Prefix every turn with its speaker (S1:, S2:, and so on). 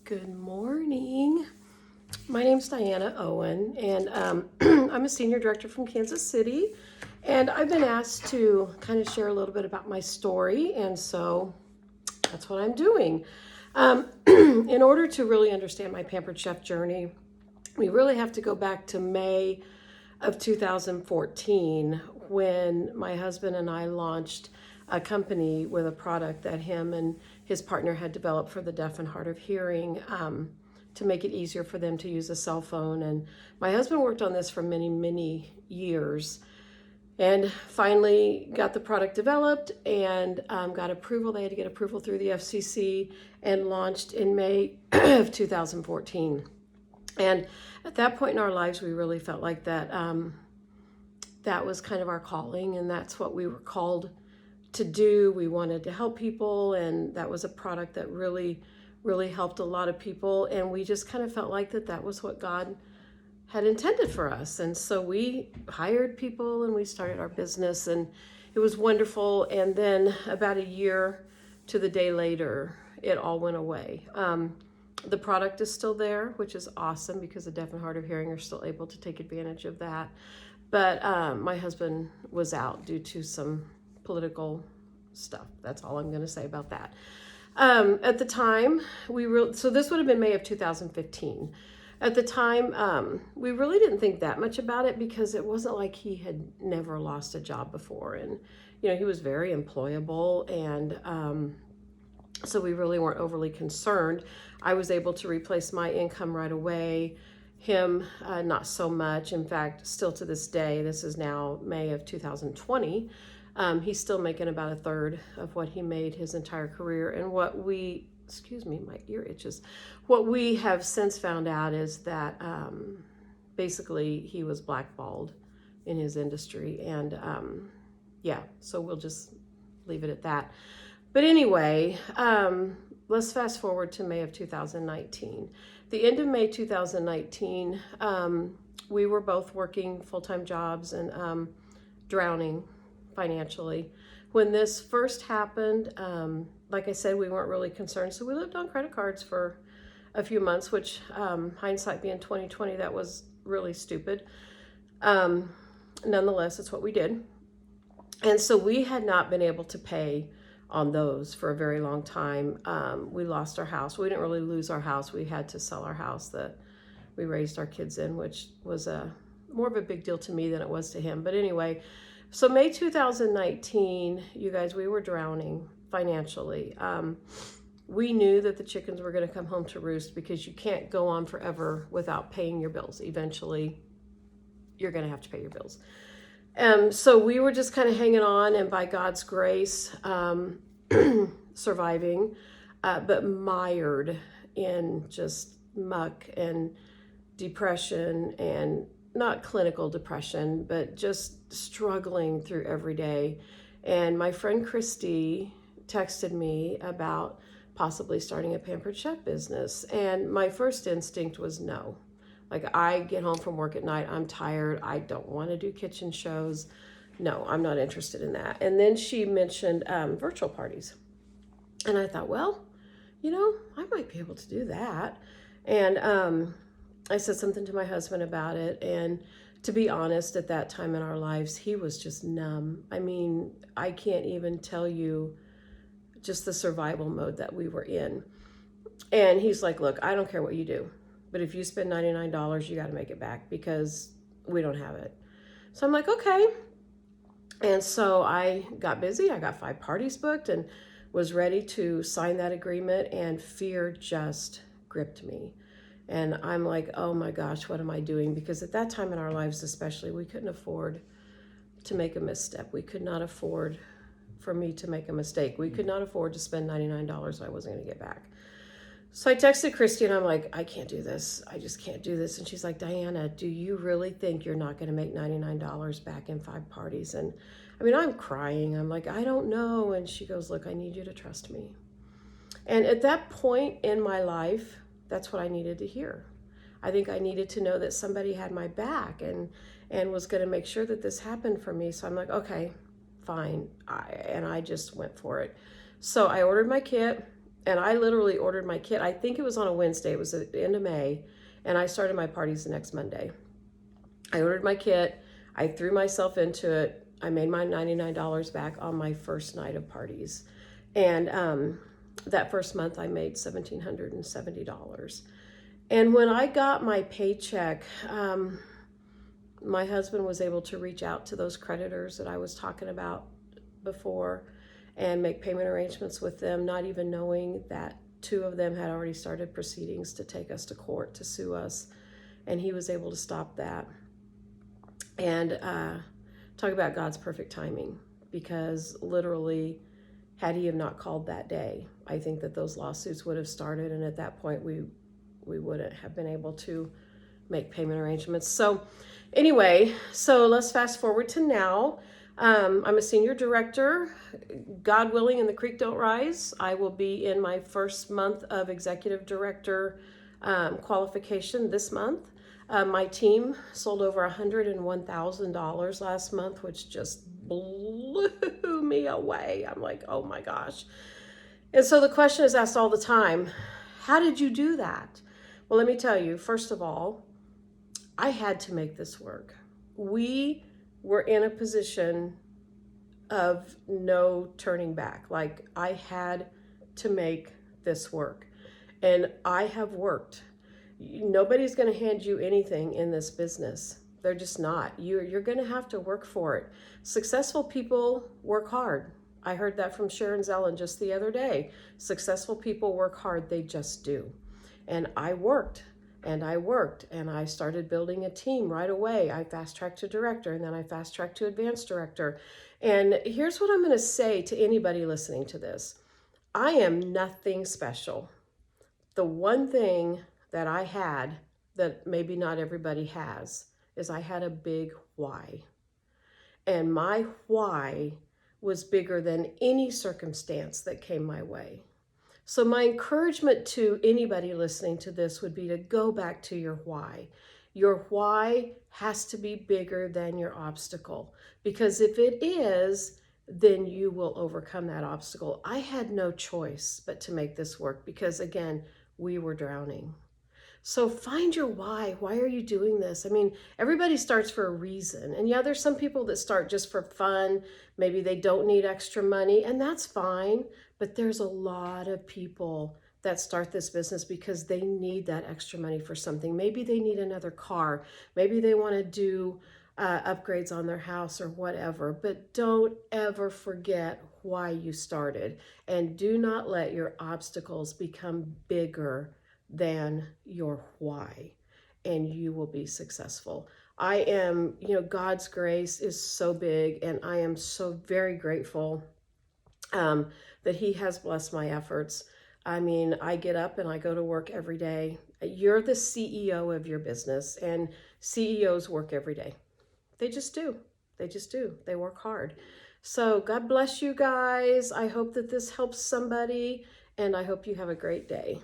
S1: Good morning. My name's Diana Owen, and I'm a senior director from Kansas City. And I've been asked to kind of share a little bit about my story, and so that's what I'm doing. In order to really understand my Pampered Chef journey, we really have to go back to May of 2014 when my husband and I launched a company with a product that him and his partner had developed for the deaf and hard of hearing, to make it easier for them to use a cell phone. And my husband worked on this for many, many years and finally got the product developed and got approval. They had to get approval through the FCC and launched in May of 2014. And at that point in our lives, we really felt like that was kind of our calling, and that's what we were called to do. We wanted to help people, and that was a product that really, really helped a lot of people. And we just kind of felt like that was what God had intended for us. And so we hired people and we started our business, and it was wonderful. And then about a year to the day later, it all went away. The product is still there, which is awesome because the deaf and hard of hearing are still able to take advantage of that. But my husband was out due to some political stuff. That's all I'm going to say about that. At the time, so this would have been May of 2015. At the time, we really didn't think that much about it because it wasn't like he had never lost a job before. And, he was very employable, and so we really weren't overly concerned. I was able to replace my income right away. Him, not so much. In fact, still to this day, this is now May of 2020, he's still making about a third of what he made his entire career. And excuse me, my ear itches. What we have since found out is that basically he was blackballed in his industry. And so we'll just leave it at that. But anyway, let's fast forward to May of 2019. The end of May 2019, we were both working full-time jobs and drowning financially. When this first happened, like I said, we weren't really concerned. So we lived on credit cards for a few months, which hindsight being 2020, that was really stupid. Nonetheless, it's what we did. And so we had not been able to pay on those for a very long time. We lost our house. We didn't really lose our house. We had to sell our house that we raised our kids in, which was more of a big deal to me than it was to him. But anyway, so May 2019, you guys, we were drowning financially. We knew that the chickens were going to come home to roost because you can't go on forever without paying your bills. Eventually, you're going to have to pay your bills. So we were just kind of hanging on, and by God's grace, surviving, but mired in just muck and depression, and not clinical depression, but just struggling through every day. And my friend Christy texted me about possibly starting a Pampered Chef business. And my first instinct was no. Like, I get home from work at night, I'm tired, I don't want to do kitchen shows. No, I'm not interested in that. And then she mentioned virtual parties. And I thought, well, I might be able to do that. And I said something to my husband about it. And to be honest, at that time in our lives, he was just numb. I mean, I can't even tell you just the survival mode that we were in. And he's like, look, I don't care what you do, but if you spend $99, you got to make it back because we don't have it. So I'm like, okay. And so I got busy. I got 5 parties booked and was ready to sign that agreement, and fear just gripped me. And I'm like, oh my gosh, what am I doing? Because at that time in our lives especially, we couldn't afford to make a misstep. We could not afford for me to make a mistake. We could not afford to spend $99 I wasn't going to get back. So I texted Christy and I'm like, I can't do this. I just can't do this. And she's like, Diana, do you really think you're not going to make $99 back in 5 parties? And I mean, I'm crying. I'm like, I don't know. And she goes, look, I need you to trust me. And at that point in my life, that's what I needed to hear. I think I needed to know that somebody had my back and was going to make sure that this happened for me. So I'm like, okay, fine. And I just went for it. So I ordered my kit. And I literally ordered my kit. I think it was on a Wednesday. It was at the end of May. And I started my parties the next Monday. I ordered my kit. I threw myself into it. I made my $99 back on my first night of parties. And that first month I made $1,770. And when I got my paycheck, my husband was able to reach out to those creditors that I was talking about before and make payment arrangements with them, not even knowing that 2 of them had already started proceedings to take us to court to sue us. And he was able to stop that. And talk about God's perfect timing, because literally, had he have not called that day, I think that those lawsuits would have started. And at that point, we wouldn't have been able to make payment arrangements. So anyway, so let's fast forward to now. I'm a senior director. God willing, and the creek don't rise, I will be in my first month of executive director qualification this month. My team sold over $101,000 last month, which just blew me away. I'm like, oh my gosh. And so the question is asked all the time, how did you do that? Well, let me tell you, first of all, I had to make this work. We were in a position of no turning back. Like, I had to make this work. And I have worked. Nobody's going to hand you anything in this business. They're just not. You're going to have to work for it. Successful people work hard. I heard that from Sharon Zellen just the other day. Successful people work hard. They just do. And I worked. And I started building a team right away. I fast-tracked to director, and then I fast-tracked to advanced director. And here's what I'm going to say to anybody listening to this. I am nothing special. The one thing that I had that maybe not everybody has is I had a big why. And my why was bigger than any circumstance that came my way. So my encouragement to anybody listening to this would be to go back to your why. Your why has to be bigger than your obstacle, because if it is, then you will overcome that obstacle. I had no choice but to make this work because, again, we were drowning. So find your why. Why are you doing this? I mean, everybody starts for a reason. And yeah, there's some people that start just for fun. Maybe they don't need extra money, and that's fine. But there's a lot of people that start this business because they need that extra money for something. Maybe they need another car. Maybe they want to do upgrades on their house or whatever. But don't ever forget why you started. And do not let your obstacles become bigger than your why, and you will be successful. I am, God's grace is so big, and I am so very grateful that he has blessed my efforts. I mean, I get up and I go to work every day. You're the CEO of your business, and CEOs work every day. They just do. They work hard. So God bless you guys. I hope that this helps somebody, and I hope you have a great day.